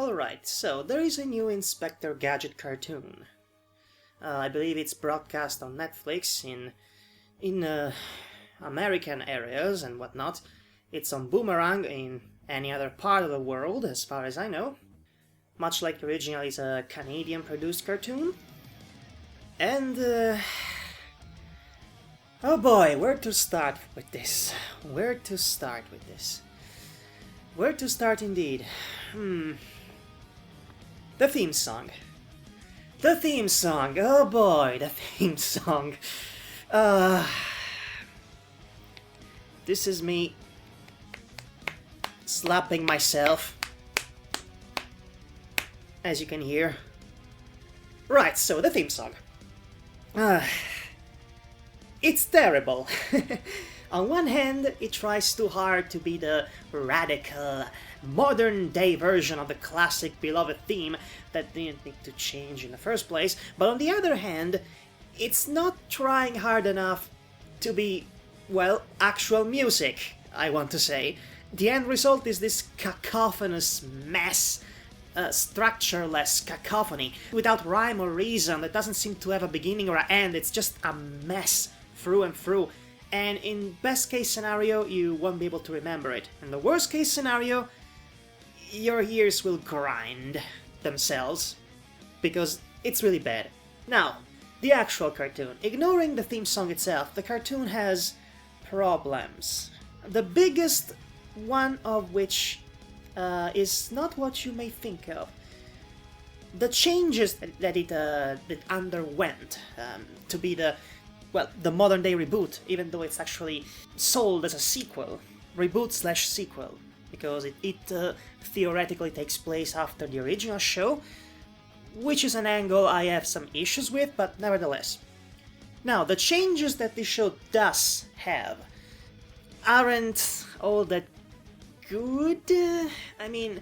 Alright, so there is a new Inspector Gadget cartoon. I believe it's broadcast on Netflix in American areas and whatnot. It's on Boomerang in any other part of the world, as far as I know. Much like the original is a Canadian-produced cartoon. And, oh boy, where to start with this? Where to start with this? Where to start indeed? The theme song. The theme song, oh boy, the theme song. This is me slapping myself, as you can hear. Right, so the theme song. It's terrible. On one hand, it tries too hard to be the radical, modern-day version of the classic beloved theme that didn't need to change in the first place, but on the other hand, it's not trying hard enough to be, well, actual music, I want to say. The end result is this cacophonous mess, structureless cacophony, without rhyme or reason, that doesn't seem to have a beginning or an end. It's just a mess through and through. And in best case scenario, you won't be able to remember it. In the worst case scenario, your ears will grind themselves, because it's really bad. Now, the actual cartoon. Ignoring the theme song itself, the cartoon has problems. The biggest one of which is not what you may think of. The changes that it underwent to be the modern-day reboot, even though it's actually sold as a sequel. Reboot/sequel. Because it theoretically takes place after the original show, which is an angle I have some issues with, but nevertheless. Now, the changes that this show does have aren't all that good. I mean,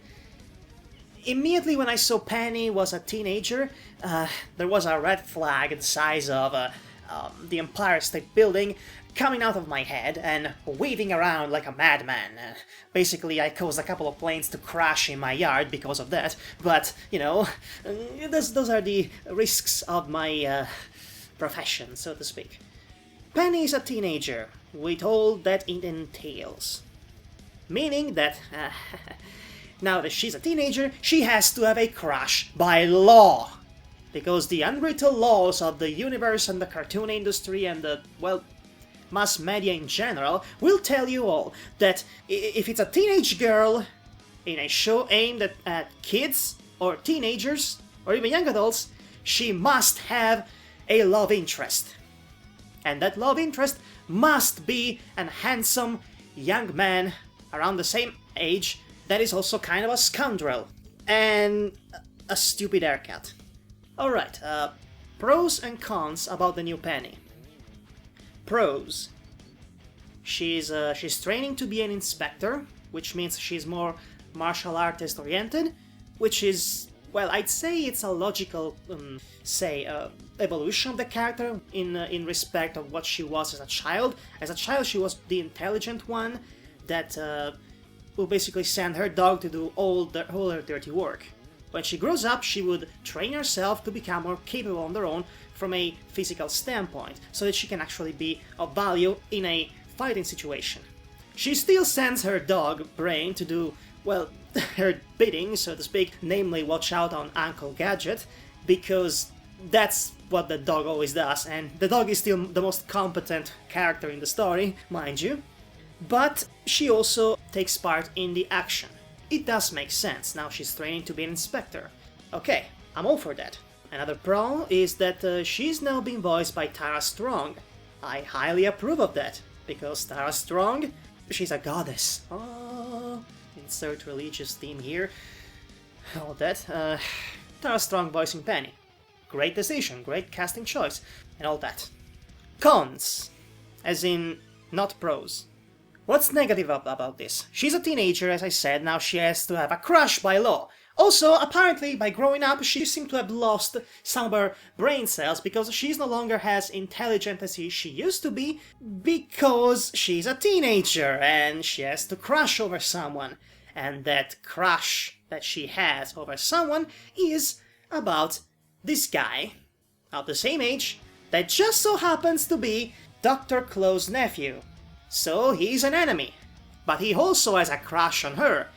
immediately when I saw Penny was a teenager, there was a red flag the size of the Empire State Building coming out of my head and waving around like a madman. Basically, I caused a couple of planes to crash in my yard because of that, but, you know, those are the risks of my profession, so to speak. Penny is a teenager, with all that it entails. Meaning that, now that she's a teenager, she has to have a crush by law. Because the unwritten laws of the universe and the cartoon industry and the, well, mass media in general will tell you all that if it's a teenage girl in a show aimed at kids or teenagers or even young adults, she must have a love interest. And that love interest must be a handsome young man around the same age that is also kind of a scoundrel and a stupid haircut. Alright, pros and cons about the new Penny. Pros. She's training to be an inspector, which means she's more martial artist oriented, which is, well, I'd say it's a logical, evolution of the character in respect of what she was as a child. As a child, she was the intelligent one that will basically send her dog to do all her dirty work. When she grows up, she would train herself to become more capable on her own from a physical standpoint, so that she can actually be of value in a fighting situation. She still sends her dog, Brain, to do, well, her bidding, so to speak, namely watch out on Uncle Gadget, because that's what the dog always does, and the dog is still the most competent character in the story, mind you. But she also takes part in the action. It does make sense, now she's training to be an inspector. Okay, I'm all for that. Another pro is that she's now being voiced by Tara Strong. I highly approve of that, because Tara Strong, she's a goddess. Oh, insert religious theme here. All that. Tara Strong voicing Penny. Great decision, great casting choice, and all that. Cons. As in, not pros. What's negative about this? She's a teenager, as I said, now she has to have a crush by law. Also, apparently, by growing up, she seemed to have lost some of her brain cells because she's no longer as intelligent as she used to be because she's a teenager and she has to crush over someone. And that crush that she has over someone is about this guy of the same age that just so happens to be Dr. Claw's nephew. So he's an enemy, but he also has a crush on her.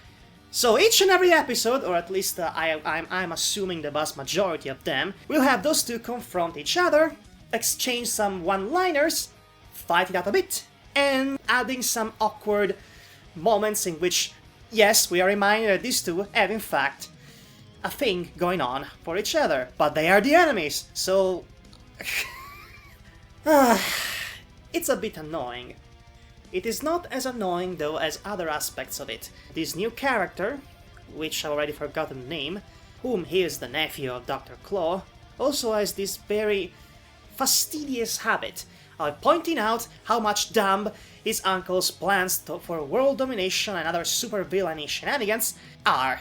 So each and every episode, or at least I'm assuming the vast majority of them, will have those two confront each other, exchange some one-liners, fight it out a bit, and adding some awkward moments in which, yes, we are reminded that these two have in fact a thing going on for each other, but they are the enemies, so it's a bit annoying. It is not as annoying though as other aspects of it. This new character, which I've already forgotten the name, whom he is the nephew of Dr. Claw, also has this very fastidious habit of pointing out how much dumb his uncle's plans for world domination and other supervillainy shenanigans are.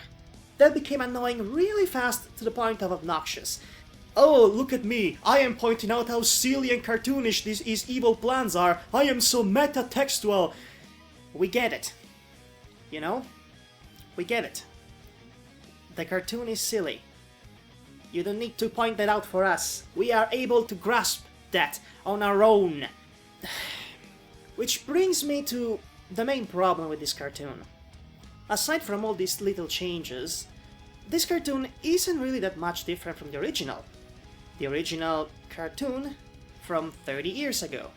That became annoying really fast to the point of obnoxious. Oh, look at me, I am pointing out how silly and cartoonish these evil plans are, I am so meta-textual. We get it. You know? We get it. The cartoon is silly. You don't need to point that out for us. We are able to grasp that on our own. Which brings me to the main problem with this cartoon. Aside from all these little changes, this cartoon isn't really that much different from the original. The original cartoon from 30 years ago.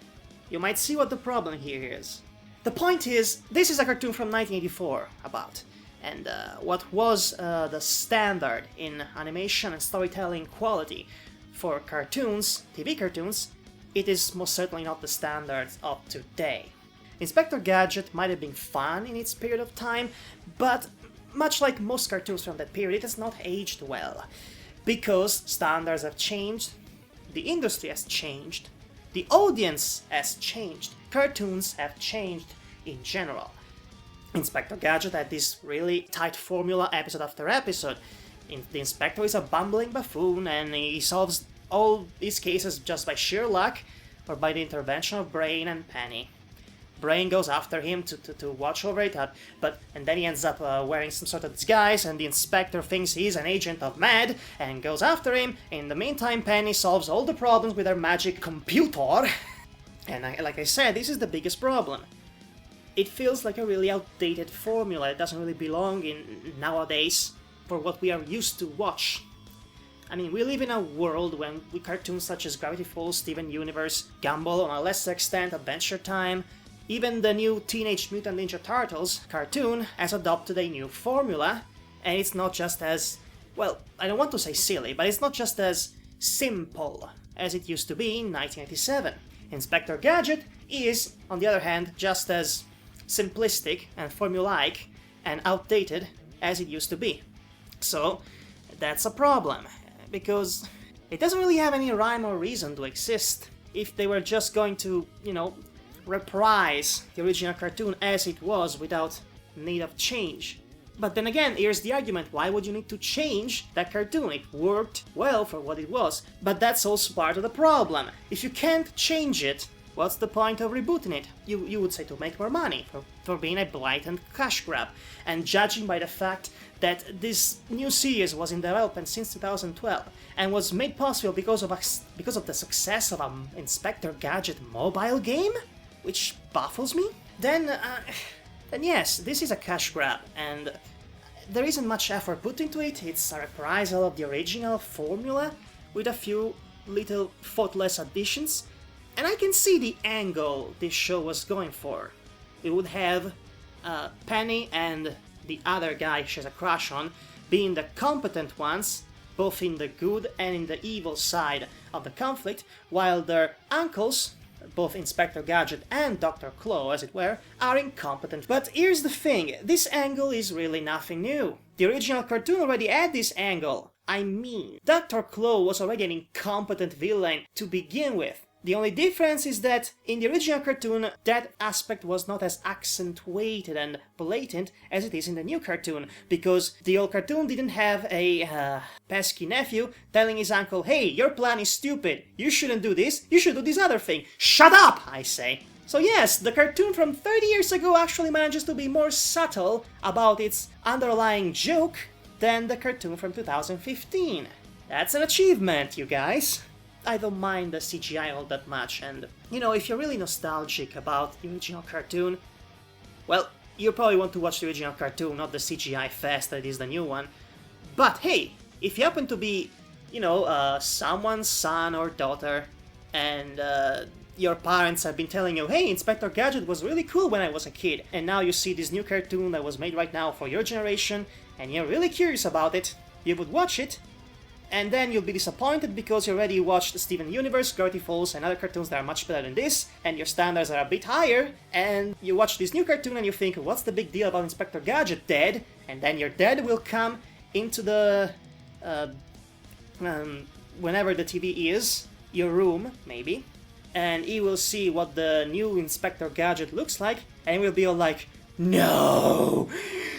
You might see what the problem here is. The point is, this is a cartoon from 1984, about, and what was the standard in animation and storytelling quality for cartoons, TV cartoons, it is most certainly not the standard of today. Inspector Gadget might have been fun in its period of time, but much like most cartoons from that period, it has not aged well. Because standards have changed, the industry has changed, the audience has changed, cartoons have changed in general. Inspector Gadget had this really tight formula episode after episode. The Inspector is a bumbling buffoon and he solves all these cases just by sheer luck or by the intervention of Brain and Penny. Brain goes after him to watch over it, and then he ends up wearing some sort of disguise, and the Inspector thinks he's an agent of MAD and goes after him. In the meantime, Penny solves all the problems with her magic computer. And like I said, this is the biggest problem. It feels like a really outdated formula. It doesn't really belong in nowadays for what we are used to watch. I mean, we live in a world when with cartoons such as Gravity Falls, Steven Universe, Gumball, on a lesser extent, Adventure Time, even the new Teenage Mutant Ninja Turtles cartoon has adopted a new formula, and it's not just as, well, I don't want to say silly, but it's not just as simple as it used to be in 1997. Inspector Gadget is, on the other hand, just as simplistic and formulaic and outdated as it used to be. So, that's a problem, because it doesn't really have any rhyme or reason to exist. If they were just going to, reprise the original cartoon as it was without need of change. But then again, here's the argument, why would you need to change that cartoon? It worked well for what it was, but that's also part of the problem. If you can't change it, what's the point of rebooting it? You would say to make more money, for being a blatant cash grab. And judging by the fact that this new series was in development since 2012 and was made possible because of the success of an Inspector Gadget mobile game, which baffles me, then yes, this is a cash grab, and there isn't much effort put into it. It's a reprisal of the original formula with a few little thoughtless additions, and I can see the angle this show was going for. We would have Penny and the other guy she has a crush on being the competent ones, both in the good and in the evil side of the conflict, while their uncles, both Inspector Gadget and Dr. Claw, as it were, are incompetent. But here's the thing, this angle is really nothing new. The original cartoon already had this angle. I mean, Dr. Claw was already an incompetent villain to begin with. The only difference is that in the original cartoon, that aspect was not as accentuated and blatant as it is in the new cartoon, because the old cartoon didn't have a pesky nephew telling his uncle, hey, your plan is stupid, you shouldn't do this, you should do this other thing. Shut up, I say. So yes, the cartoon from 30 years ago actually manages to be more subtle about its underlying joke than the cartoon from 2015. That's an achievement, you guys. I don't mind the CGI all that much, and, you know, if you're really nostalgic about the original cartoon, well, you probably want to watch the original cartoon, not the CGI fest that is the new one. But hey, if you happen to be, you know, someone's son or daughter, and your parents have been telling you, hey, Inspector Gadget was really cool when I was a kid, and now you see this new cartoon that was made right now for your generation, and you're really curious about it, you would watch it, and then you'll be disappointed because you already watched Steven Universe, Gravity Falls, and other cartoons that are much better than this, and your standards are a bit higher, and you watch this new cartoon and you think, what's the big deal about Inspector Gadget, Dad? And then your dad will come into the... whenever the TV is, your room, maybe, and he will see what the new Inspector Gadget looks like, and he will be all like, no!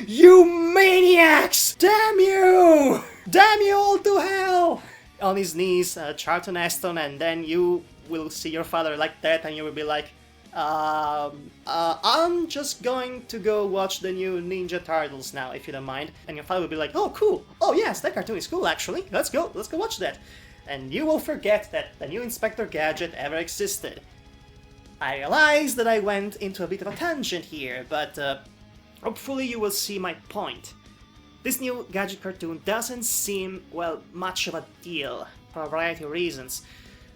You maniacs! Damn you! Damn you all to hell! On his knees, Charlton Heston, and then you will see your father like that, and you will be like, I'm just going to go watch the new Ninja Turtles now, if you don't mind. And your father will be like, oh, cool! Oh, yes, that cartoon is cool, actually. Let's go watch that. And you will forget that the new Inspector Gadget ever existed. I realize that I went into a bit of a tangent here, but hopefully you will see my point. This new Gadget cartoon doesn't seem, well, much of a deal, for a variety of reasons,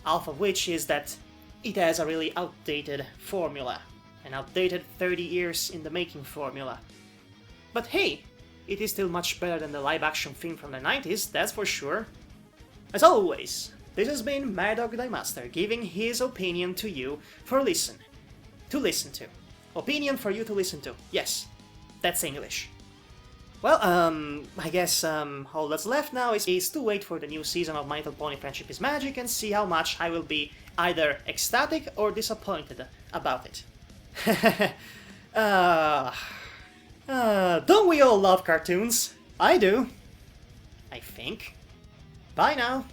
half of which is that it has a really outdated formula, an outdated 30 years in the making formula. But hey, it is still much better than the live-action film from the 90s, that's for sure. As always, this has been Madhog the Master giving his opinion to you to listen to. Opinion for you to listen to. Yes, that's English. Well, I guess all that's left now is to wait for the new season of My Little Pony Friendship is Magic and see how much I will be either ecstatic or disappointed about it. Don't we all love cartoons? I do. I think. Bye now.